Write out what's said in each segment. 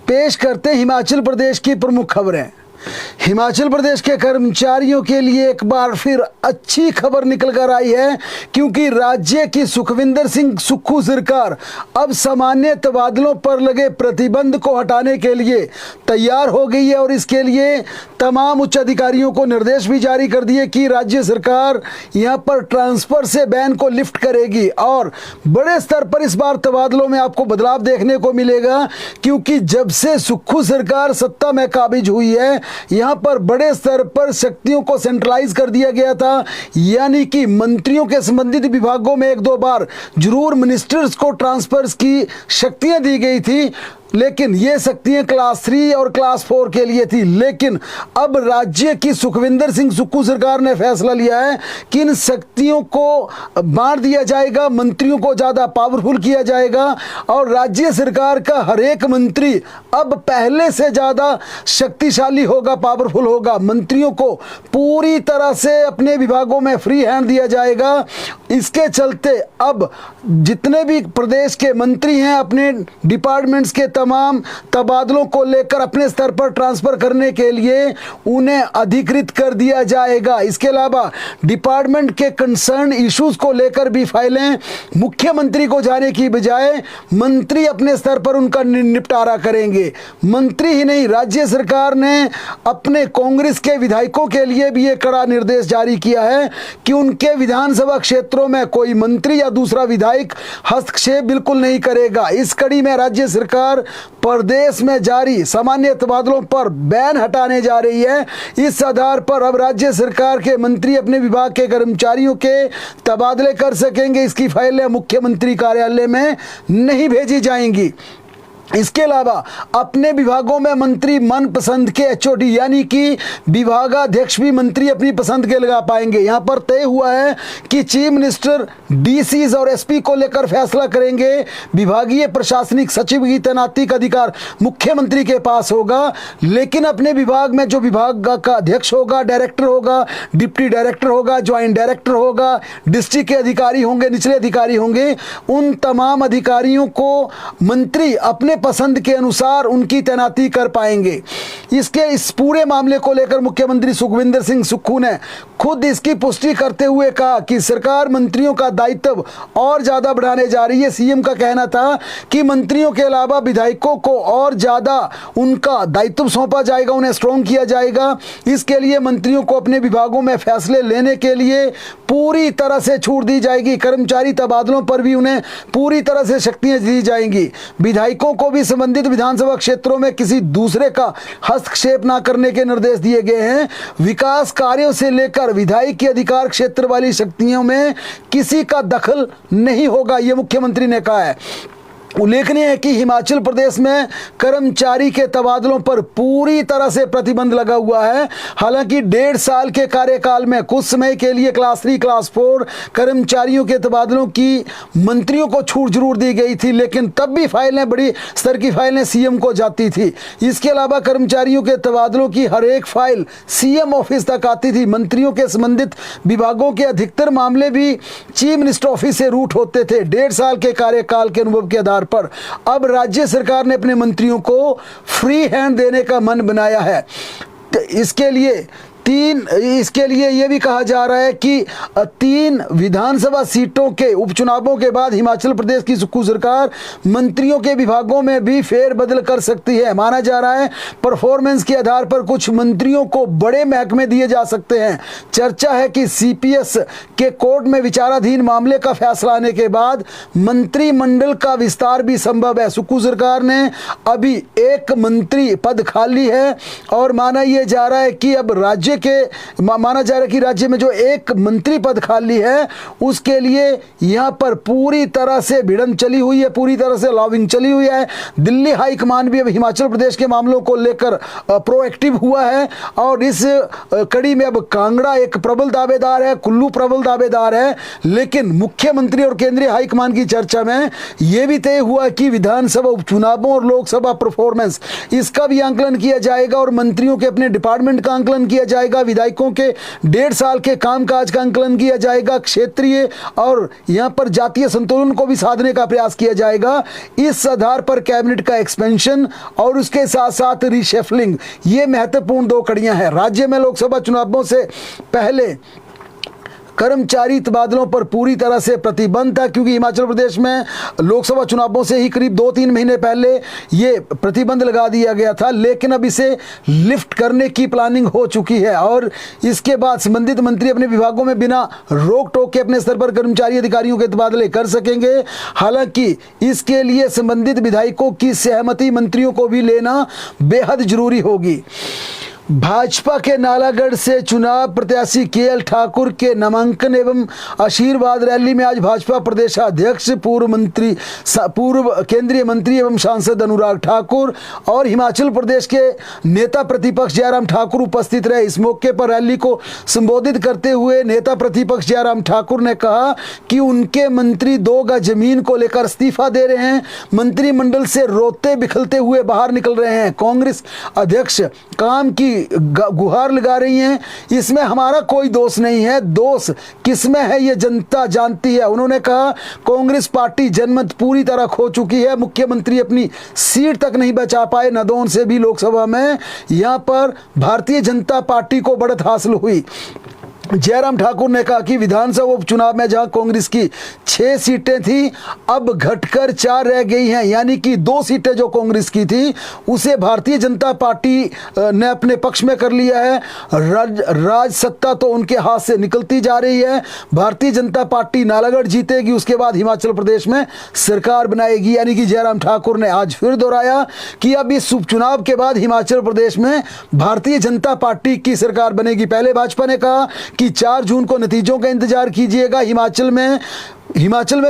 पेश करते हैं हिमाचल प्रदेश की प्रमुख खबरें। हिमाचल प्रदेश के कर्मचारियों के लिए एक बार फिर अच्छी खबर निकल कर आई है, क्योंकि राज्य की सुखविंदर सिंह सुक्खू सरकार अब सामान्य तबादलों पर लगे प्रतिबंध को हटाने के लिए तैयार हो गई है और इसके लिए तमाम उच्च अधिकारियों को निर्देश भी जारी कर दिए कि राज्य सरकार यहां पर ट्रांसफर से बैन को लिफ्ट करेगी और बड़े स्तर पर इस बार तबादलों में आपको बदलाव देखने को मिलेगा, क्योंकि जब से सुक्खू सरकार सत्ता में काबिज हुई है यहां पर बड़े स्तर पर शक्तियों को सेंट्रलाइज कर दिया गया था, यानी कि मंत्रियों के संबंधित विभागों में एक दो बार जरूर मिनिस्टर्स को ट्रांसफर्स की शक्तियां दी गई थी, लेकिन ये शक्तियां क्लास 3 और क्लास 4 के लिए थी। लेकिन अब राज्य की सुखविंदर सिंह सुक्खू सरकार ने फैसला लिया है कि इन शक्तियों को बांट दिया जाएगा, मंत्रियों को ज़्यादा पावरफुल किया जाएगा और राज्य सरकार का हर एक मंत्री अब पहले से ज़्यादा शक्तिशाली होगा, पावरफुल होगा। मंत्रियों को पूरी तरह से अपने विभागों में फ्री हैंड दिया जाएगा। इसके चलते अब जितने भी प्रदेश के मंत्री हैं अपने डिपार्टमेंट्स के तमाम तबादलों को लेकर अपने स्तर पर ट्रांसफर करने के लिए उन्हें अधिकृत कर दिया जाएगा। इसके अलावा डिपार्टमेंट के कंसर्न इश्यूज को लेकर भी फाइलें मुख्यमंत्री को जाने की बजाय मंत्री अपने स्तर पर उनका निपटारा करेंगे। मंत्री ही नहीं, राज्य सरकार ने अपने कांग्रेस के विधायकों के लिए भी एक कड़ा निर्देश जारी किया है कि उनके विधानसभा क्षेत्रों में कोई मंत्री या दूसरा विधायक हस्तक्षेप बिल्कुल नहीं करेगा। इस कड़ी में राज्य सरकार प्रदेश में जारी सामान्य तबादलों पर बैन हटाने जा रही है। इस आधार पर अब राज्य सरकार के मंत्री अपने विभाग के कर्मचारियों के तबादले कर सकेंगे। इसकी फाइलें मुख्यमंत्री कार्यालय में नहीं भेजी जाएंगी। इसके अलावा अपने विभागों में मंत्री मनपसंद के एचओडी यानी कि विभागाध्यक्ष भी मंत्री अपनी पसंद के लगा पाएंगे। यहां पर तय हुआ है कि चीफ मिनिस्टर डीसीज और एसपी को लेकर फैसला करेंगे। विभागीय प्रशासनिक सचिव की तैनाती का अधिकार मुख्यमंत्री के पास होगा, लेकिन अपने विभाग में जो विभाग का अध्यक्ष होगा, डायरेक्टर होगा, डिप्टी डायरेक्टर होगा, ज्वाइंट डायरेक्टर होगा, डिस्ट्रिक्ट के अधिकारी होंगे, निचले अधिकारी होंगे, उन तमाम अधिकारियों को मंत्री अपने पसंद के अनुसार उनकी तैनाती कर पाएंगे। इस पूरे मामले को लेकर मुख्यमंत्री सुखविंदर सिंह सुक्खू ने खुद इसकी पुष्टि करते हुए कहा कि सरकार मंत्रियों का दायित्व और ज्यादा बढ़ाने जा रही है। सीएम का कहना था कि मंत्रियों के अलावा विधायकों को और ज्यादा उनका दायित्व सौंपा जाएगा, उन्हें स्ट्रॉन्ग किया जाएगा। इसके लिए मंत्रियों को अपने विभागों में फैसले लेने के लिए पूरी तरह से छूट दी जाएगी। कर्मचारी तबादलों पर भी उन्हें पूरी तरह से शक्तियां दी जाएंगी। विधायकों को भी संबंधित विधानसभा क्षेत्रों में किसी दूसरे का हस्तक्षेप न करने के निर्देश दिए गए हैं। विकास कार्यों से लेकर विधायक के अधिकार क्षेत्र वाली शक्तियों में किसी का दखल नहीं होगा, यह मुख्यमंत्री ने कहा है। उल्लेखनीय है कि हिमाचल प्रदेश में कर्मचारी के तबादलों पर पूरी तरह से प्रतिबंध लगा हुआ है। हालांकि 1.5 साल के कार्यकाल में कुछ समय के लिए क्लास 3, क्लास 4 कर्मचारियों के तबादलों की मंत्रियों को छूट जरूर दी गई थी, लेकिन तब भी फाइलें, बड़ी स्तर की फाइलें सीएम को जाती थी। इसके अलावा कर्मचारियों के तबादलों की हर एक फाइल सीएम ऑफिस तक आती थी। मंत्रियों के संबंधित विभागों के अधिकतर मामले भी चीफ मिनिस्टर ऑफिस से रूट होते थे। 1.5 साल के कार्यकाल के अनुभव के आधार पर अब राज्य सरकार ने अपने मंत्रियों को फ्री हैंड देने का मन बनाया है। इसके लिए यह भी कहा जा रहा है कि 3 विधानसभा सीटों के उपचुनावों के बाद हिमाचल प्रदेश की सुक्खू सरकार मंत्रियों के विभागों में भी फेरबदल कर सकती है। माना जा रहा है परफॉर्मेंस के आधार पर कुछ मंत्रियों को बड़े महकमे दिए जा सकते हैं। चर्चा है कि सीपीएस के कोर्ट में विचाराधीन मामले का फैसला आने के बाद मंत्रिमंडल का विस्तार भी संभव है। सुक्खू सरकार ने अभी एक मंत्री पद खाली है और माना यह जा रहा है कि अब माना जा रहा है कि राज्य में जो एक मंत्री पद खाली है उसके लिए यहां पर पूरी तरह से भिड़ंत चली हुई है, पूरी तरह से लॉबिंग चली हुई है। दिल्ली हाई कमान भी अब हिमाचल प्रदेश के मामलों को लेकर प्रोएक्टिव हुआ है और इस कड़ी में अब कांगड़ा एक प्रबल दावेदार है, कुल्लू प्रबल दावेदार है। लेकिन मुख्यमंत्री और केंद्रीय हाईकमान की चर्चा में यह भी तय हुआ कि विधानसभा उपचुनावों और लोकसभा परफॉर्मेंस इसका भी आंकलन किया जाएगा और मंत्रियों के अपने डिपार्टमेंट का आंकलन किया जाएगा जाएगा, विधायकों के 1.5 साल के कामकाज का आंकलन किया जाएगा, क्षेत्रीय और यहां पर जातीय संतुलन को भी साधने का प्रयास किया जाएगा। इस आधार पर कैबिनेट का एक्सपेंशन और उसके साथ साथ रीशेफलिंग, ये महत्वपूर्ण 2 कड़ियां हैं। राज्य में लोकसभा चुनावों से पहले कर्मचारी तबादलों पर पूरी तरह से प्रतिबंध था, क्योंकि हिमाचल प्रदेश में लोकसभा चुनावों से ही करीब 2-3 महीने पहले ये प्रतिबंध लगा दिया गया था, लेकिन अब इसे लिफ्ट करने की प्लानिंग हो चुकी है और इसके बाद संबंधित मंत्री अपने विभागों में बिना रोक टोक के अपने स्तर पर कर्मचारी अधिकारियों के तबादले कर सकेंगे। हालांकि इसके लिए संबंधित विधायकों की सहमति मंत्रियों को भी लेना बेहद जरूरी होगी। भाजपा के नालागढ़ से चुनाव प्रत्याशी केएल ठाकुर के नामांकन एवं आशीर्वाद रैली में आज भाजपा प्रदेशाध्यक्ष पूर्व केंद्रीय मंत्री एवं सांसद अनुराग ठाकुर और हिमाचल प्रदेश के नेता प्रतिपक्ष जयराम ठाकुर उपस्थित रहे। इस मौके पर रैली को संबोधित करते हुए नेता प्रतिपक्ष जयराम ठाकुर ने कहा कि उनके मंत्री 2 गज जमीन को लेकर इस्तीफा दे रहे हैं, मंत्रिमंडल से रोते बिखलते हुए बाहर निकल रहे हैं। कांग्रेस अध्यक्ष काम की गुहार लगा रही हैं, इसमें हमारा कोई दोष नहीं है, दोष किसमें है ये जनता जानती है। उन्होंने कहा कांग्रेस पार्टी जनमत पूरी तरह खो चुकी है, मुख्यमंत्री अपनी सीट तक नहीं बचा पाए। नदौन से भी लोकसभा में यहां पर भारतीय जनता पार्टी को बढ़त हासिल हुई। जयराम ठाकुर ने कहा कि विधानसभा उपचुनाव में जहां कांग्रेस की 6 सीटें थी, अब घटकर 4 रह गई हैं, यानी कि 2 सीटें जो कांग्रेस की थी उसे भारतीय जनता पार्टी ने अपने पक्ष में कर लिया है। राज सत्ता तो उनके हाथ से निकलती जा रही है। भारतीय जनता पार्टी नालागढ़ जीतेगी, उसके बाद हिमाचल प्रदेश में सरकार बनाएगी। यानी कि जयराम ठाकुर ने आज फिर दोहराया कि अब इस उपचुनाव के बाद हिमाचल प्रदेश में भारतीय जनता पार्टी की सरकार बनेगी। पहले भाजपा ने कहा कि 4 जून को नतीजों का इंतजार कीजिएगा, हिमाचल में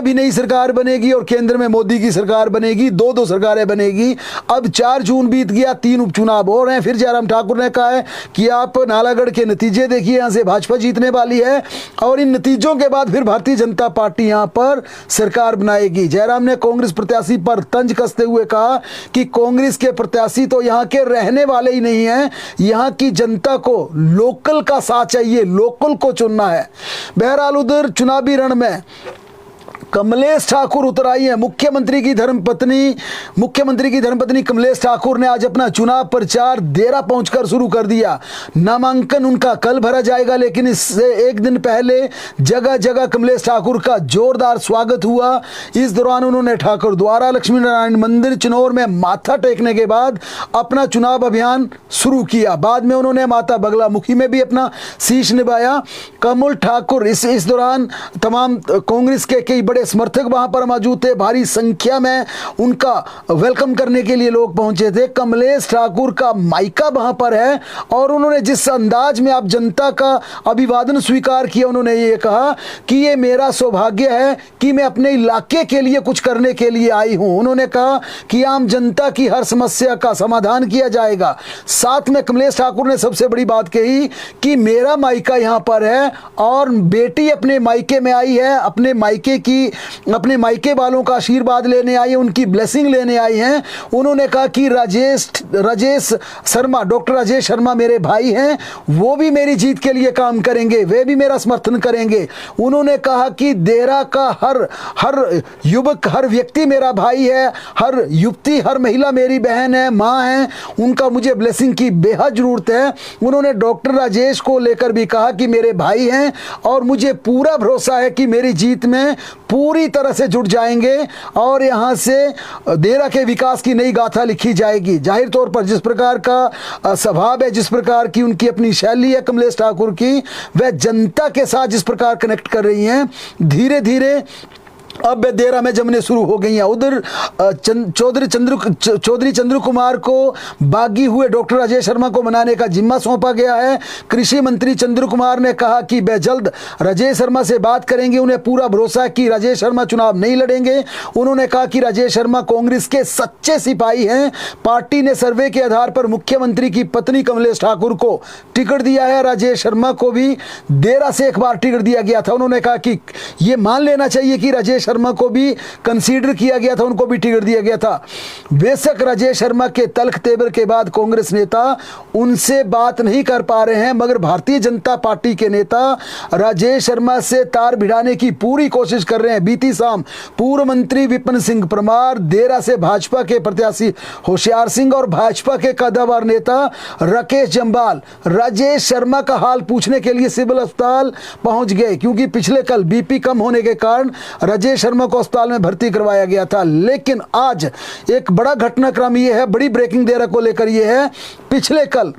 भी नई सरकार बनेगी और केंद्र में मोदी की सरकार बनेगी, 2 सरकारें बनेगी। अब 4 जून बीत गया, 3 उपचुनाव हो रहे हैं। फिर जयराम ठाकुर ने कहा है कि आप नालागढ़ के नतीजे देखिए, यहां से भाजपा जीतने वाली है और इन नतीजों के बाद फिर भारतीय जनता पार्टी यहां पर सरकार बनाएगी। जयराम ने कांग्रेस प्रत्याशी पर तंज कसते हुए कहा कि कांग्रेस के प्रत्याशी तो यहां के रहने वाले ही नहीं है, यहां की जनता को लोकल का साथ चाहिए, लोकल को चुनना है। बहरहाल उधर चुनावी रण में कमलेश ठाकुर उतर आई है। मुख्यमंत्री की धर्मपत्नी कमलेश ठाकुर ने आज अपना चुनाव प्रचार देरा पहुंचकर शुरू कर दिया। नामांकन उनका कल भरा जाएगा, लेकिन इससे एक दिन पहले जगह जगह कमलेश ठाकुर का जोरदार स्वागत हुआ। इस दौरान उन्होंने ठाकुर द्वारा लक्ष्मी नारायण मंदिर चिनौर में माथा टेकने के बाद अपना चुनाव अभियान शुरू किया। बाद में उन्होंने माता बगलामुखी में भी अपना शीश निभाया। कमल ठाकुर इस दौरान तमाम कांग्रेस के कई बड़े समर्थक वहां पर मौजूद थे, भारी संख्या में उनका वेलकम करने के लिए लोग पहुंचे थे। कमलेश ठाकुर का मायका वहां पर है और उन्होंने जिस अंदाज में आप जनता का अभिवादन स्वीकार किया, उन्होंने ये कहा कि ये मेरा सौभाग्य है कि मैं अपने इलाके के लिए कुछ करने के लिए आई हूं। उन्होंने कहा कि आम जनता की हर समस्या का समाधान किया जाएगा। साथ में कमलेश ठाकुर ने सबसे बड़ी बात कही कि मेरा मायका यहां पर है और बेटी अपने मायके में आई है, अपने मायके वालों का आशीर्वाद लेने आई है, उनकी ब्लेसिंग लेने आई हैं। उन्होंने कहा कि राजेश शर्मा, डॉक्टर राजेश शर्मा मेरे भाई हैं, वो भी मेरी जीत के लिए काम करेंगे, वे भी मेरा समर्थन करेंगे। उन्होंने कहा कि देरा का हर युवक, हर व्यक्ति मेरा भाई है, हर युवती, हर महिला मेरी बहन है, माँ है, उनका मुझे ब्लेसिंग की बेहद जरूरत है। उन्होंने डॉक्टर राजेश को लेकर भी कहा कि मेरे भाई हैं और मुझे पूरा भरोसा है कि मेरी जीत में पूरी तरह से जुट जाएंगे और यहां से देरा के विकास की नई गाथा लिखी जाएगी। जाहिर तौर पर जिस प्रकार का स्वभाव है, जिस प्रकार की उनकी अपनी शैली है कमलेश ठाकुर की, वह जनता के साथ जिस प्रकार कनेक्ट कर रही हैं, धीरे धीरे अब देरा में जमने शुरू हो गई हैं। उधर चौधरी चंद्र कुमार को बागी हुए डॉक्टर राजेश शर्मा को मनाने का जिम्मा सौंपा गया है। कृषि मंत्री चंद्र कुमार ने कहा कि वे जल्द राजेश शर्मा से बात करेंगे, उन्हें पूरा भरोसा है कि राजेश शर्मा चुनाव नहीं लड़ेंगे। उन्होंने कहा कि राजेश शर्मा कांग्रेस के सच्चे सिपाही हैं। पार्टी ने सर्वे के आधार पर मुख्यमंत्री की पत्नी कमलेश ठाकुर को टिकट दिया है। राजेश शर्मा को भी देरा से एक बार टिकट दिया गया था। उन्होंने कहा कि यह मान लेना चाहिए कि राजेश शर्मा को भी कंसीडर किया गया था, उनको भी टिकट दिया गया था। बेशक राजेश शर्मा के तल्ख तेवर के बाद कांग्रेस नेता उनसे बात नहीं कर पा रहे हैं, मगर भारतीय जनता पार्टी के नेता राजेश शर्मा से तार भिड़ाने की पूरी कोशिश कर रहे हैं। बीती शाम पूर्व मंत्री विपिन सिंह परमार, देरा से भाजपा के प्रत्याशी होशियार सिंह और भाजपा के कद्दावर नेता राकेश जम्वाल राजेश शर्मा का हाल पूछने के लिए सिविल अस्पताल पहुंच गए, क्योंकि पिछले कल बीपी कम होने के कारण राजेश शर्मा को अस्पताल में भर्ती करवाया गया था। लेकिन आज एक बड़ा घटनाक्रम ये है, बड़ी ब्रेकिंग देरा को लेकर ये है, पिछले कल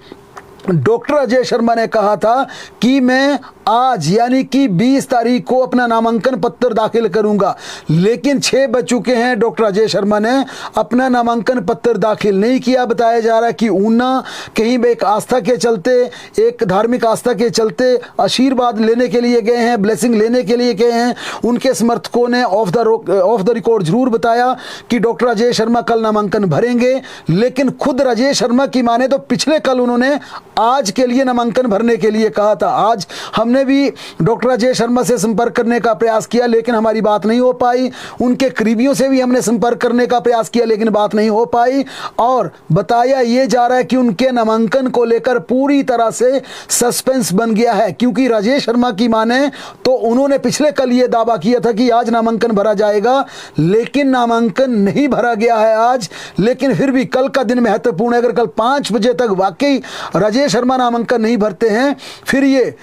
डॉक्टर अजय शर्मा ने कहा था कि मैं आज यानी कि 20 तारीख को अपना नामांकन पत्र दाखिल करूंगा, लेकिन 6 बज चुके हैं, डॉक्टर अजय शर्मा ने अपना नामांकन पत्र दाखिल नहीं किया। बताया जा रहा है कि ऊना कहीं एक आस्था के चलते, एक धार्मिक आस्था के चलते आशीर्वाद लेने के लिए गए हैं, ब्लेसिंग लेने के लिए गए हैं। उनके समर्थकों ने ऑफ द रिकॉर्ड जरूर बताया कि डॉक्टर अजय शर्मा कल नामांकन भरेंगे, लेकिन खुद राजेश शर्मा की माने तो पिछले कल उन्होंने आज के लिए नामांकन भरने के लिए कहा था। आज हमने भी डॉक्टर अजय शर्मा से संपर्क करने का प्रयास किया, लेकिन हमारी बात नहीं हो पाई। उनके करीबियों से भी हमने संपर्क करने का प्रयास किया, लेकिन बात नहीं हो पाई। और बताया यह जा रहा है कि उनके नामांकन को लेकर पूरी तरह से सस्पेंस बन गया है, क्योंकि राजेश शर्मा की माने तो उन्होंने पिछले कल यह दावा किया था कि आज नामांकन भरा जाएगा, लेकिन नामांकन नहीं भरा गया है आज। लेकिन फिर भी कल का दिन महत्वपूर्ण है। अगर कल 5 बजे तक वाकई राजेश शर्मा नामांकन नहीं भरते हैं, फिर ये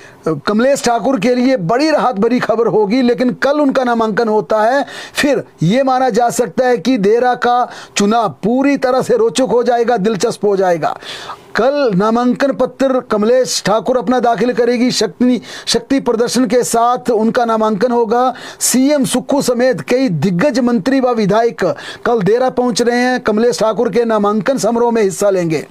कमलेश ठाकुर के लिए बड़ी राहत भरी खबर होगी। लेकिन कल उनका नामांकन होता है, फिर यह माना जा सकता है कि देरा का चुनाव पूरी तरह से रोचक हो जाएगा, दिलचस्प हो जाएगा। कल नामांकन पत्र कमलेश ठाकुर अपना दाखिल करेगी, शक्ति प्रदर्शन के साथ उनका नामांकन होगा। सीएम सुक्खू समेत कई दिग्गज मंत्री व विधायक कल देरा पहुंच रहे हैं, कमलेश ठाकुर के नामांकन समारोह में हिस्सा लेंगे।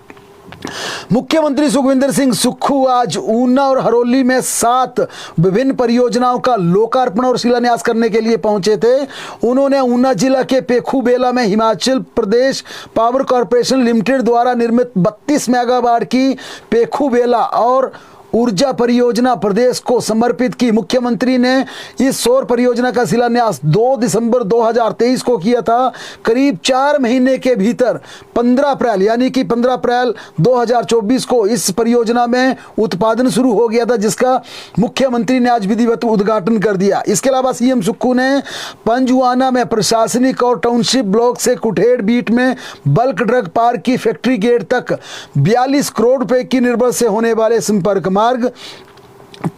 मुख्यमंत्री सुखविंदर सिंह सुक्खू आज ऊना और हरोली में 7 विभिन्न परियोजनाओं का लोकार्पण और शिलान्यास करने के लिए पहुंचे थे। उन्होंने ऊना जिला के पेखूबेला में Himachal Pradesh power corporation limited द्वारा निर्मित 32 मेगावाट की पेखूबेला और ऊर्जा परियोजना प्रदेश को समर्पित की। मुख्यमंत्री ने इस सौर परियोजना का शिलान्यास 2 दिसंबर 2023 को किया था। करीब 4 महीने के भीतर 15 अप्रैल यानी कि 15 अप्रैल 2024 को इस परियोजना में उत्पादन शुरू हो गया था, जिसका मुख्यमंत्री ने आज विधिवत उद्घाटन कर दिया। इसके अलावा सीएम सुक्खू ने पंजुआना में प्रशासनिक और टाउनशिप ब्लॉक से कुठेड़ बीट में बल्क ड्रग पार्क की फैक्ट्री गेट तक 42 करोड़ रुपए की निर्भर से होने वाले संपर्क मार्ग,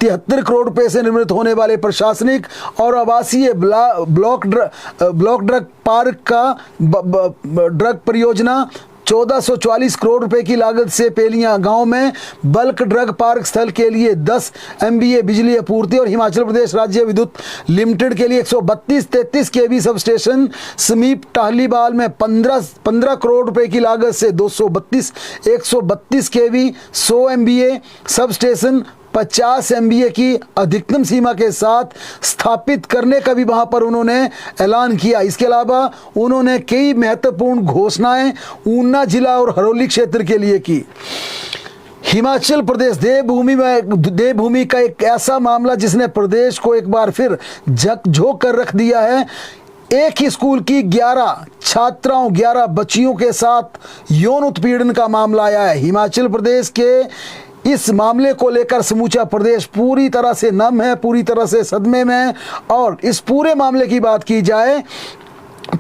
73 करोड़ रुपए से निर्मित होने वाले प्रशासनिक और आवासीय ब्लॉक ड्रग पार्क का ड्रग परियोजना, 1444 करोड़ रुपए की लागत से पेलियां गांव में बल्क ड्रग पार्क स्थल के लिए 10 MVA बिजली आपूर्ति और हिमाचल प्रदेश राज्य विद्युत लिमिटेड के लिए 132-33 केवी सब स्टेशन, समीप टाहलीवाल में 15 करोड़ रुपए की लागत से 132 केवी 100 MVA सब स्टेशन 50 MVA की अधिकतम सीमा के साथ स्थापित करने का भी वहां पर उन्होंने ऐलान किया। इसके अलावा उन्होंने कई महत्वपूर्ण घोषणाएं ऊना जिला और हरोली क्षेत्र के लिए की। हिमाचल प्रदेश देवभूमि का एक ऐसा मामला जिसने प्रदेश को एक बार फिर झकझोर कर रख दिया है। एक ही स्कूल की 11 बच्चियों के साथ यौन उत्पीड़न का मामला आया है। हिमाचल प्रदेश के इस मामले को लेकर समूचा प्रदेश पूरी तरह से नम है, पूरी तरह से सदमे में है। और इस पूरे मामले की बात की जाए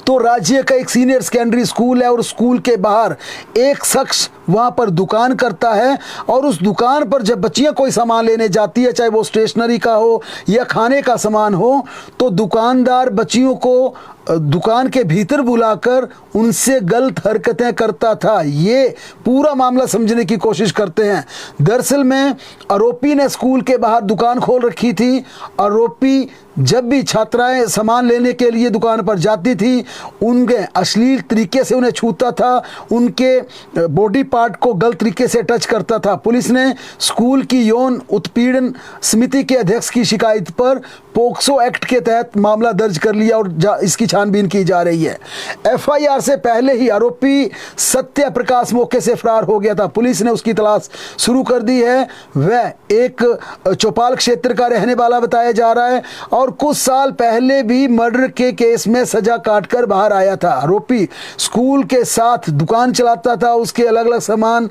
तो राज्य का एक सीनियर सेकेंडरी स्कूल है और स्कूल के बाहर एक शख्स वहां पर दुकान करता है, और उस दुकान पर जब बच्चियां कोई सामान लेने जाती है, चाहे वो स्टेशनरी का हो या खाने का सामान हो, तो दुकानदार बच्चियों को दुकान के भीतर बुलाकर उनसे गलत हरकतें करता था। ये पूरा मामला समझने की कोशिश करते हैं। दरअसल में आरोपी ने स्कूल के बाहर दुकान खोल रखी थी। आरोपी जब भी छात्राएं सामान लेने के लिए दुकान पर जाती थी, उनके अश्लील तरीके से उन्हें छूता था, उनके बॉडी पार्ट को गलत तरीके से टच करता था। पुलिस ने स्कूल की यौन उत्पीड़न समिति के अध्यक्ष की शिकायत पर पोक्सो एक्ट के तहत मामला दर्ज कर लिया और इसकी छानबीन की जा रही है। एफआईआर से पहले ही आरोपी सत्य प्रकाश मौके से फरार हो गया था। पुलिस ने उसकी तलाश शुरू कर दी है। वह एक चौपाल क्षेत्र का रहने वाला बताया जा रहा है और कुछ साल पहले भी मर्डर के केस में सजा काटकर बाहर आया था। आरोपी स्कूल के साथ दुकान चलाता था। उसके अलग अलग सामान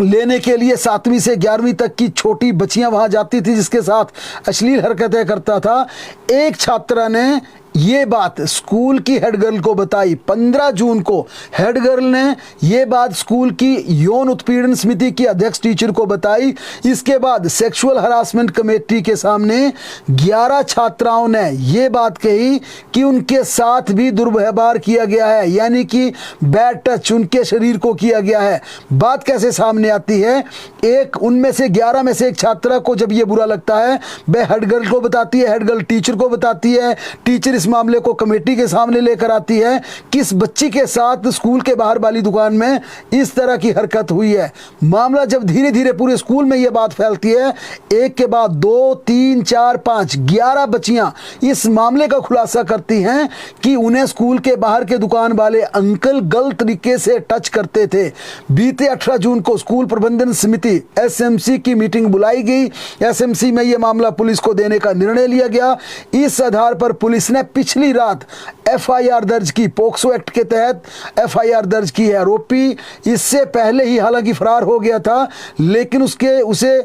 लेने के लिए 7वीं से 11वीं तक की छोटी बच्चियां वहां जाती थी, जिसके साथ अश्लील हरकतें करता था। एक छात्रा ने ये बात स्कूल की हेड गर्ल को बताई। 15 जून को हेड गर्ल ने ये बात स्कूल की यौन उत्पीड़न समिति की अध्यक्ष टीचर को बताई। इसके बाद सेक्सुअल हरासमेंट कमेटी के सामने 11 छात्राओं ने ये बात कही कि उनके साथ भी दुर्व्यवहार किया गया है, यानी कि बैड टच उनके शरीर को किया गया है। बात कैसे सामने आती है? उनमें से 11 में से एक छात्रा को जब ये बुरा लगता है, वह हेड गर्ल को बताती है, हेड गर्ल टीचर को बताती है, टीचर इस मामले को कमेटी के सामने लेकर आती है कि इस बच्ची के साथ स्कूल के बाहर वाली दुकान में इस तरह की हरकत हुई है। मामला जब धीरे धीरे पूरे स्कूल में यह बात फैलती है, एक के बाद 2, 3, 4, 5, 11 बच्चियां इस मामले का खुलासा करती हैं कि उन्हें स्कूल के बाहर के दुकान वाले अंकल गलत तरीके से टच करते थे। बीते 18 जून को स्कूल प्रबंधन समिति एसएमसी की मीटिंग बुलाई गई। एसएमसी में यह मामला पुलिस को देने का निर्णय लिया गया। इस आधार पर पुलिस ने पिछली रात एफआईआर दर्ज की, पोक्सो एक्ट के तहत एफआईआर दर्ज की है। आरोपी इससे पहले ही हालांकि फरार हो गया था, लेकिन उसे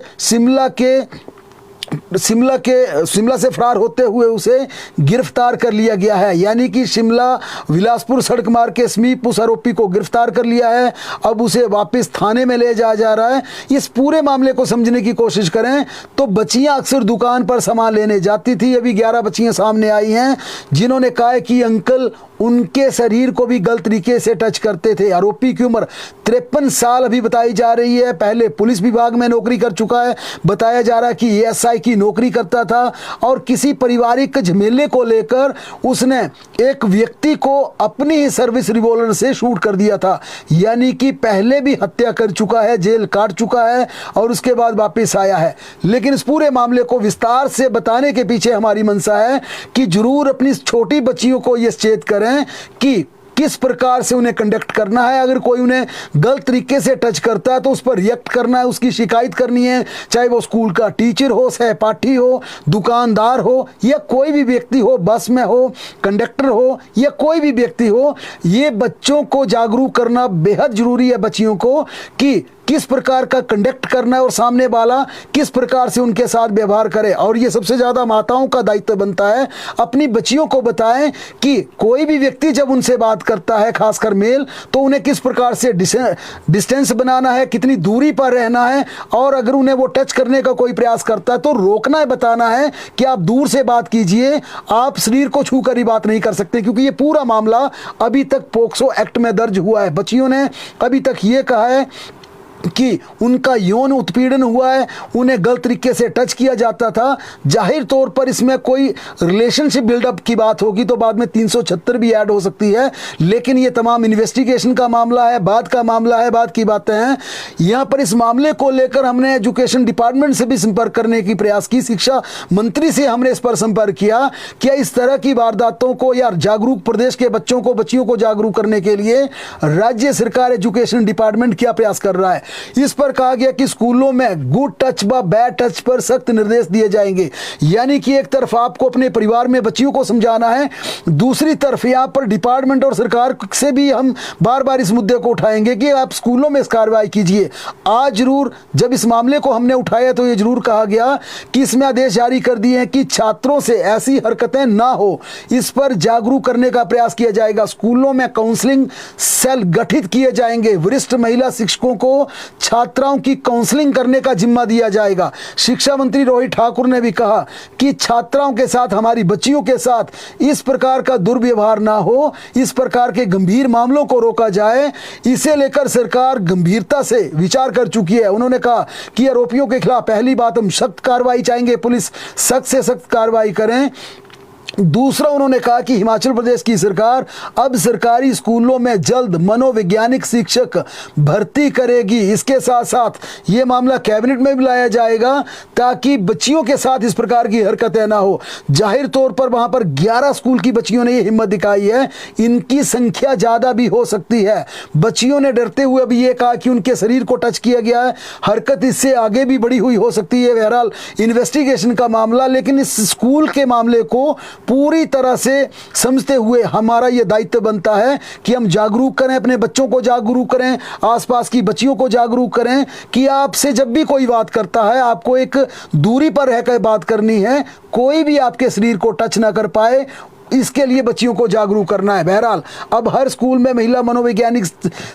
शिमला से फरार होते हुए उसे गिरफ्तार कर लिया गया है, यानी कि शिमला विलासपुर सड़क मार्ग के समीप उस आरोपी को गिरफ्तार कर लिया है। अब उसे वापस थाने में ले जाया जा रहा है। इस पूरे मामले को समझने की कोशिश करें तो बच्चियां अक्सर दुकान पर सामान लेने जाती थी। अभी 11 बच्चियां सामने आई हैं जिन्होंने कहा कि अंकल उनके शरीर को भी गलत तरीके से टच करते थे। आरोपी की उम्र 53 साल अभी बताई जा रही है। पहले पुलिस विभाग में नौकरी कर चुका है। बताया जा रहा है कि एएसआई की नौकरी करता था और किसी पारिवारिक झमेले को लेकर उसने एक व्यक्ति को अपनी ही सर्विस रिवॉल्वर से शूट कर दिया था, यानी कि पहले भी हत्या कर चुका है, जेल काट चुका है और उसके बाद वापस आया है। लेकिन इस पूरे मामले को विस्तार से बताने के पीछे हमारी मंशा है कि जरूर अपनी छोटी बच्चियों को यह सचेत करें कि किस प्रकार से उन्हें कंडक्ट करना है। अगर कोई उन्हें गलत तरीके से टच करता है तो उस पर रिएक्ट करना है, उसकी शिकायत करनी है, चाहे वो स्कूल का टीचर हो, सहपाठी हो, दुकानदार हो या कोई भी व्यक्ति हो, बस में हो, कंडक्टर हो या कोई भी व्यक्ति हो। ये बच्चों को जागरूक करना बेहद जरूरी है, बच्चियों को, कि किस प्रकार का कंडक्ट करना है और सामने वाला किस प्रकार से उनके साथ व्यवहार करे। और ये सबसे ज़्यादा माताओं का दायित्व बनता है, अपनी बच्चियों को बताएं कि कोई भी व्यक्ति जब उनसे बात करता है, खासकर मेल, तो उन्हें किस प्रकार से डिस्टेंस बनाना है, कितनी दूरी पर रहना है, और अगर उन्हें वो टच करने का कोई प्रयास करता है तो रोकना है, बताना है कि आप दूर से बात कीजिए, आप शरीर को छूकर ही बात नहीं कर सकते। क्योंकि ये पूरा मामला अभी तक पोक्सो एक्ट में दर्ज हुआ है। बच्चियों ने अभी तक ये कहा है कि उनका यौन उत्पीड़न हुआ है, उन्हें गलत तरीके से टच किया जाता था। जाहिर तौर पर इसमें कोई रिलेशनशिप बिल्डअप की बात होगी तो बाद में 376 भी ऐड हो सकती है, लेकिन ये तमाम इन्वेस्टिगेशन का मामला है, बाद का मामला है, बाद की बातें हैं। यहाँ पर इस मामले को लेकर हमने एजुकेशन डिपार्टमेंट से भी संपर्क करने की प्रयास की, शिक्षा मंत्री से हमने इस पर संपर्क किया। क्या इस तरह की वारदातों को या जागरूक प्रदेश के बच्चों को, बच्चियों को जागरूक करने के लिए राज्य सरकार, एजुकेशन डिपार्टमेंट क्या प्रयास कर रहा है? इस पर कहा गया कि स्कूलों में गुड टच व बैड टच पर सख्त निर्देश दिए जाएंगे। यानी कि एक तरफ आपको अपने परिवार में बच्चियों को समझाना है, दूसरी तरफ यहां पर डिपार्टमेंट और सरकार से भी हम बार बार इस मुद्दे को उठाएंगे कि आप स्कूलों में इस कार्रवाई कीजिए। आज जरूर जब इस मामले को हमने उठाया तो यह जरूर कहा गया कि इसमें आदेश जारी कर दिए हैं कि छात्रों से ऐसी हरकतें ना हो, इस पर जागरूक करने का प्रयास किया जाएगा। स्कूलों में काउंसलिंग सेल गठित किए जाएंगे। वरिष्ठ महिला शिक्षकों को छात्राओं की काउंसलिंग करने का जिम्मा दिया जाएगा। शिक्षा मंत्री रोहित ठाकुर ने भी कहा कि छात्राओं के साथ, हमारी बच्चियों के साथ इस प्रकार का दुर्व्यवहार ना हो, इस प्रकार के गंभीर मामलों को रोका जाए। इसे लेकर सरकार गंभीरता से विचार कर चुकी है। उन्होंने कहा कि आरोपियों के खिलाफ पहली बात हम सख्त कार्रवाई चाहेंगे, पुलिस सख्त से सख्त कार्रवाई करें। दूसरा उन्होंने कहा कि हिमाचल प्रदेश की सरकार अब सरकारी स्कूलों में जल्द मनोवैज्ञानिक शिक्षक भर्ती करेगी। इसके साथ साथ ये मामला कैबिनेट में भी लाया जाएगा ताकि बच्चियों के साथ इस प्रकार की हरकतें ना हो। जाहिर तौर पर वहां पर 11 स्कूल की बच्चियों ने ये हिम्मत दिखाई है, इनकी संख्या ज़्यादा भी हो सकती है। बच्चियों ने डरते हुए भी ये कहा कि उनके शरीर को टच किया गया है, हरकत इससे आगे भी बढ़ी हुई हो सकती है। बहरहाल इन्वेस्टिगेशन का मामला, लेकिन इस स्कूल के मामले को पूरी तरह से समझते हुए हमारा यह दायित्व बनता है कि हम जागरूक करें, अपने बच्चों को जागरूक करें, आसपास की बच्चियों को जागरूक करें कि आपसे जब भी कोई बात करता है आपको एक दूरी पर रहकर बात करनी है, कोई भी आपके शरीर को टच ना कर पाए, इसके लिए बच्चियों को जागरूक करना है। बहरहाल अब हर स्कूल में महिला मनोवैज्ञानिक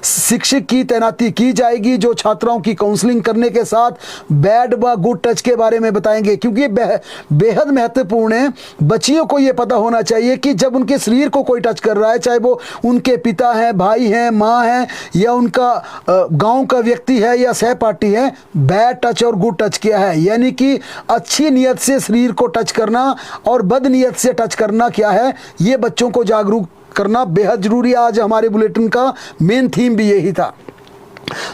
शिक्षक की तैनाती की जाएगी जो छात्राओं की काउंसलिंग करने के साथ बैड व गुड टच के बारे में बताएंगे, क्योंकि बेहद महत्वपूर्ण है। बच्चियों को यह पता होना चाहिए कि जब उनके शरीर को कोई टच कर रहा है, चाहे वो उनके पिता हैं, भाई हैं, माँ हैं या उनका गाँव का व्यक्ति है या सहपाठी है, बैड टच और गुड टच क्या है, यानी कि अच्छी नीयत से शरीर को टच करना और बद नीयत से टच करना क्या है, ये बच्चों को जागरूक करना बेहद जरूरी है। आज हमारे बुलेटिन का मेन थीम भी यही था।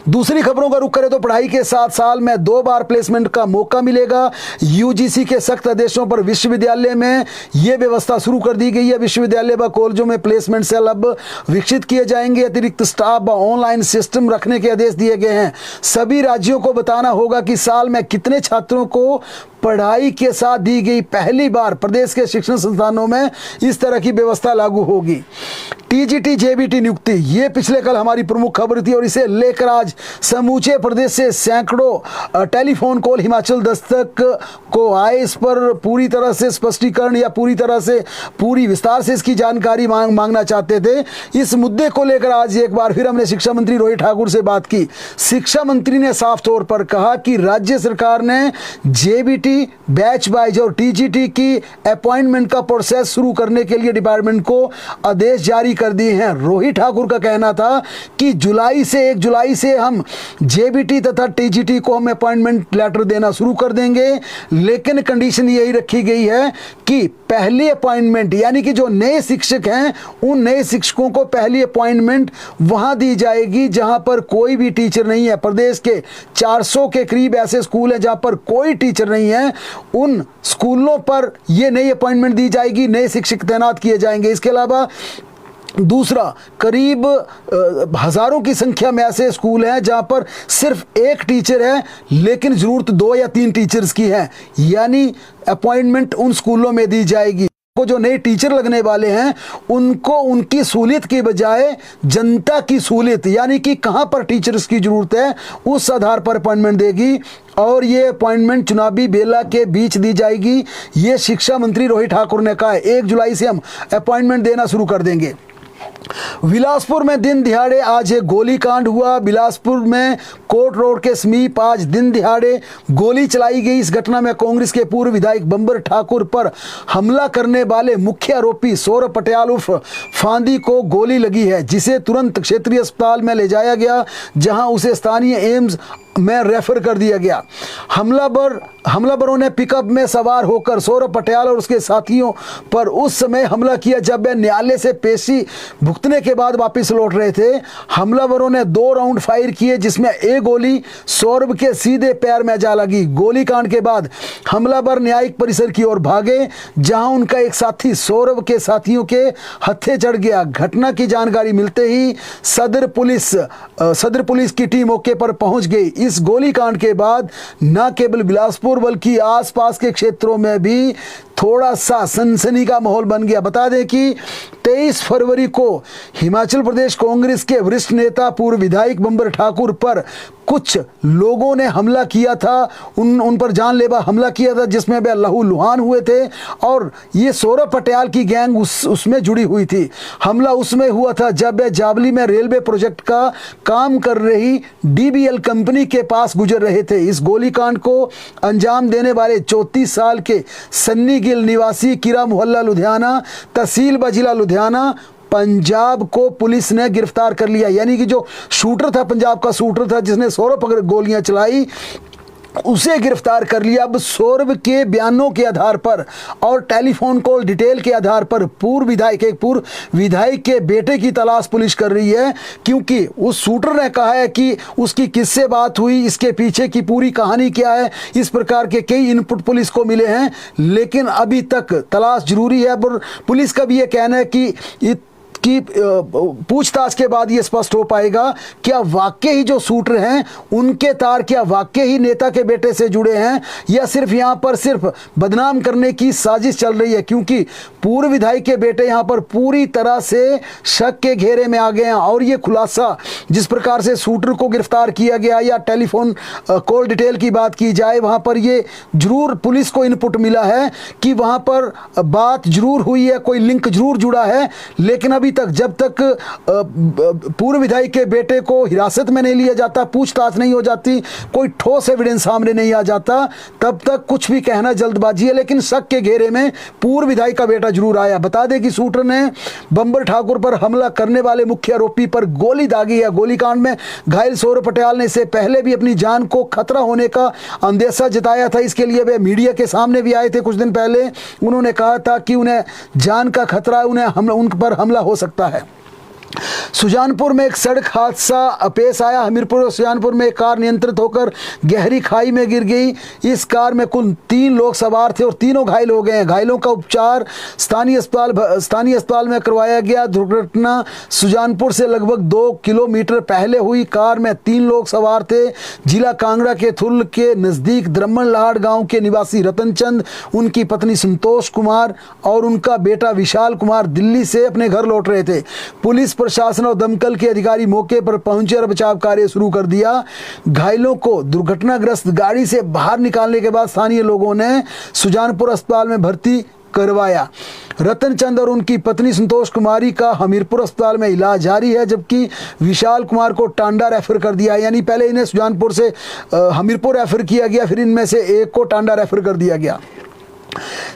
दूसरी खबरों का रुख करें तो पढ़ाई के साथ साल में 2 बार प्लेसमेंट का मौका मिलेगा। यूजीसी के सख्त आदेशों पर विश्वविद्यालय में यह व्यवस्था शुरू कर दी गई है। विश्वविद्यालय व कॉलेजों में प्लेसमेंट सेल अब विकसित किए जाएंगे। अतिरिक्त स्टाफ व ऑनलाइन सिस्टम रखने के आदेश दिए गए हैं। सभी राज्यों को बताना होगा कि साल में कितने छात्रों को पढ़ाई के साथ दी गई। पहली बार प्रदेश के शिक्षण संस्थानों में इस तरह की व्यवस्था लागू होगी। टीजीटी जेबीटी नियुक्ति, ये पिछले कल हमारी प्रमुख खबर थी और इसे लेकर आज समूचे प्रदेश से सैकड़ों टेलीफोन कॉल हिमाचल दस्तक को आए। इस पर पूरी तरह से स्पष्टीकरण या पूरी विस्तार से इसकी जानकारी मांगना चाहते थे। इस मुद्दे को लेकर आज एक बार फिर हमने शिक्षा मंत्री रोहित ठाकुर से बात की। शिक्षा मंत्री ने साफ तौर पर कहा कि राज्य सरकार ने जेबीटी, बैच वाइज और टीजीटी की अपॉइंटमेंट का प्रोसेस शुरू करने के लिए डिपार्टमेंट को आदेश जारी कर दिए हैं। रोहित ठाकुर का कहना था कि 1 जुलाई से हम जेबीटी तथा टीजीटी को हम अपॉइंटमेंट लेटर देना शुरू कर देंगे, लेकिन कंडीशन यही रखी गई है कि पहली अपॉइंटमेंट यानी कि जो नए शिक्षक हैं उन नए शिक्षकों को पहली अपॉइंटमेंट वहां दी जाएगी जहां पर कोई भी टीचर नहीं है। प्रदेश के 400 के करीब ऐसे स्कूल हैं जहां पर कोई टीचर नहीं है, उन स्कूलों पर यह नई अपॉइंटमेंट दी जाएगी, नए शिक्षक तैनात किए जाएंगे। इसके अलावा दूसरा, करीब हजारों की संख्या में ऐसे स्कूल हैं जहां पर सिर्फ एक टीचर है लेकिन जरूरत 2 या 3 टीचर्स की है, यानी अपॉइंटमेंट उन स्कूलों में दी जाएगी। को जो नए टीचर लगने वाले हैं उनको उनकी सहूलियत के बजाय जनता की सहूलियत यानी कि कहां पर टीचर्स की जरूरत है उस आधार पर अपॉइंटमेंट देगी और ये अपॉइंटमेंट चुनावी बेला के बीच दी जाएगी। ये शिक्षा मंत्री रोहित ठाकुर ने कहा है। 1 जुलाई से हम अपॉइंटमेंट देना शुरू कर देंगे। बिलासपुर में दिन दिहाड़े आज एक गोलीकांड हुआ। बिलासपुर में कोर्ट रोड के समीप आज दिन दिहाड़े गोली चलाई गई। इस घटना में कांग्रेस के पूर्व विधायक बंबर ठाकुर पर हमला करने वाले मुख्य आरोपी सौरभ पटियाल उर्फ फांदी को गोली लगी है, जिसे तुरंत क्षेत्रीय अस्पताल में ले जाया गया जहां उसे स्थानीय एम्स में रेफर कर दिया गया। हमलावरों ने पिकअप में सवार होकर सौरभ पटियाल और उसके साथियों पर उस समय हमला किया जब वे न्यायालय से पेशी भुगतने के बाद वापस लौट रहे थे। हमलावरों ने 2 राउंड फायर किए जिसमें एक गोली सौरभ के सीधे पैर में जा लगी। गोलीकांड के बाद हमलावर न्यायिक परिसर की ओर भागे जहां उनका एक साथी सौरभ के साथियों के हत्थे चढ़ गया। घटना की जानकारी मिलते ही सदर पुलिस की टीम मौके पर पहुंच गई। इस गोलीकांड के बाद न केवल बिलासपुर बल्कि आसपास के क्षेत्रों में भी थोड़ा सा सनसनी का माहौल बन गया। बता दें कि 23 फरवरी को हिमाचल प्रदेश कांग्रेस के वरिष्ठ नेता पूर्व विधायक बंबर ठाकुर पर कुछ लोगों ने हमला किया था, उन पर जानलेवा हमला किया था जिसमें वे लहूलुहान हुए थे और ये सौरभ पटियाल की गैंग उसमें जुड़ी हुई थी। हमला उसमें हुआ था जब वे जावली में रेलवे प्रोजेक्ट का काम कर रही डीबीएल कंपनी के पास गुजर रहे थे। इस गोलीकांड को अंजाम देने वाले 34 साल के सन्नी गिल निवासी किरा मोहल्ला लुधियाना तहसील व जिला लुधियाना पंजाब को पुलिस ने गिरफ्तार कर लिया। यानी कि जो शूटर था, पंजाब का शूटर था जिसने 100 गोलियां चलाई, उसे गिरफ्तार कर लिया। अब सौरभ के बयानों के आधार पर और टेलीफोन कॉल डिटेल के आधार पर पूर्व विधायक के बेटे की तलाश पुलिस कर रही है, क्योंकि उस शूटर ने कहा है कि उसकी किससे बात हुई, इसके पीछे की पूरी कहानी क्या है। इस प्रकार के कई इनपुट पुलिस को मिले हैं, लेकिन अभी तक तलाश जरूरी है। पर पुलिस का भी यह कहना है कि पूछताछ के बाद ये स्पष्ट हो पाएगा क्या वाकई ही जो शूटर हैं उनके तार क्या वाकई ही नेता के बेटे से जुड़े हैं, या सिर्फ यहां पर सिर्फ बदनाम करने की साजिश चल रही है। क्योंकि पूर्व विधायक के बेटे यहां पर पूरी तरह से शक के घेरे में आ गए हैं। और ये खुलासा जिस प्रकार से शूटर को गिरफ्तार किया गया या टेलीफोन कॉल डिटेल की बात की जाए, वहां पर ये जरूर पुलिस को इनपुट मिला है कि वहां पर बात जरूर हुई है, कोई लिंक जरूर जुड़ा है। लेकिन अभी तक जब तक पूर्व विधायक के बेटे को हिरासत में नहीं लिया जाता, पूछताछ नहीं हो जाती, कोई ठोस एविडेंस सामने नहीं आ जाता, तब तक कुछ भी कहना जल्दबाजी है। लेकिन शक के घेरे में पूर्व विधायक का बेटा जरूर आया। बता दें कि शूटर ने बंबर ठाकुर पर हमला करने वाले मुख्य आरोपी पर गोली दागी है। गोलीकांड में घायल सौरभ पटियाल ने इससे पहले भी अपनी जान को खतरा होने का अंदेशा जताया था। इसके लिए वे मीडिया के सामने भी आए थे कुछ दिन पहले। उन्होंने कहा था कि उन्हें जान का खतरा, उन पर हमला हो सकता है। सुजानपुर में एक सड़क हादसा पेश आया। हमीरपुर और सुजानपुर में एक कार नियंत्रित होकर गहरी खाई में गिर गई। इस कार में कुल 3 लोग सवार थे और तीनों घायल हो गए हैं। घायलों का उपचार स्थानीय अस्पताल में करवाया गया। दुर्घटना सुजानपुर से लगभग 2 किलोमीटर पहले हुई। कार में 3 लोग सवार थे। जिला कांगड़ा के थुल के नजदीक द्रमन लाहड़ गांव के निवासी रतन चंद, उनकी पत्नी संतोष कुमार और उनका बेटा विशाल कुमार दिल्ली से अपने घर लौट रहे थे। पुलिस प्रशासन और दमकल के अधिकारी मौके पर पहुंचे और बचाव कार्य शुरू कर दिया। घायलों को दुर्घटनाग्रस्त गाड़ी से बाहर निकालने के बाद स्थानीय लोगों ने सुजानपुर अस्पताल में भर्ती करवाया। रतन चंद और उनकी पत्नी संतोष कुमारी का हमीरपुर अस्पताल में इलाज जारी है, जबकि विशाल कुमार को टांडा रेफर कर दिया। यानी पहले इन्हें सुजानपुर से हमीरपुर रेफर किया गया, फिर इनमें से एक को टांडा रेफर कर दिया गया।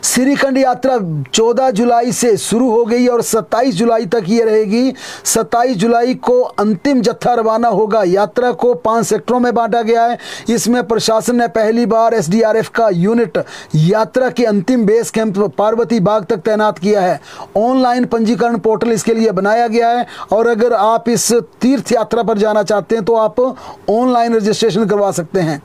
श्रीखंड यात्रा 14 जुलाई से शुरू हो गई और 27 जुलाई तक ये रहेगी। 27 जुलाई को अंतिम जत्था रवाना होगा। यात्रा को 5 सेक्टरों में बांटा गया है। इसमें प्रशासन ने पहली बार एसडीआरएफ का यूनिट यात्रा के अंतिम बेस कैंप पार्वती बाग तक तैनात किया है। ऑनलाइन पंजीकरण पोर्टल इसके लिए बनाया गया है और अगर आप इस तीर्थ यात्रा पर जाना चाहते हैं तो आप ऑनलाइन रजिस्ट्रेशन करवा सकते हैं।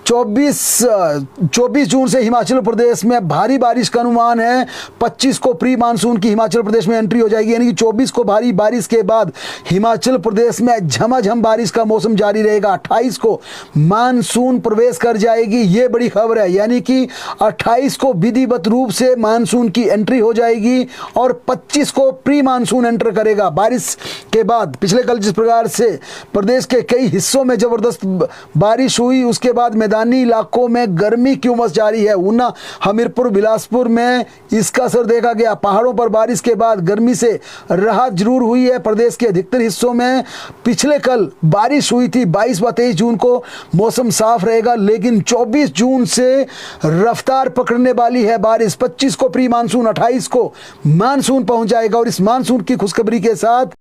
24 जून से हिमाचल प्रदेश में भारी बारिश का अनुमान है। 25 को प्री मानसून की हिमाचल प्रदेश में एंट्री हो जाएगी, यानी कि 24 को भारी बारिश के बाद हिमाचल प्रदेश में झमाझम बारिश का मौसम जारी रहेगा। 28 को मानसून प्रवेश कर जाएगी, ये बड़ी खबर है। यानी कि 28 को विधिवत रूप से मानसून की एंट्री हो जाएगी और 25 को प्री मानसून एंटर करेगा। बारिश के बाद पिछले कल जिस प्रकार से प्रदेश के कई हिस्सों में जबरदस्त बारिश हुई, उसके बाद मैदानी इलाकों में गर्मी की उमस जारी है। ऊना, हमीरपुर, बिलासपुर में इसका असर देखा गया। पहाड़ों पर बारिश के बाद गर्मी से राहत जरूर हुई है। प्रदेश के अधिकतर हिस्सों में पिछले कल बारिश हुई थी। 22 व 23 जून को मौसम साफ रहेगा, लेकिन 24 जून से रफ्तार पकड़ने वाली है बारिश। 25 को प्री मानसून, 28 को मानसून पहुंच जाएगा और इस मानसून की खुशखबरी के साथ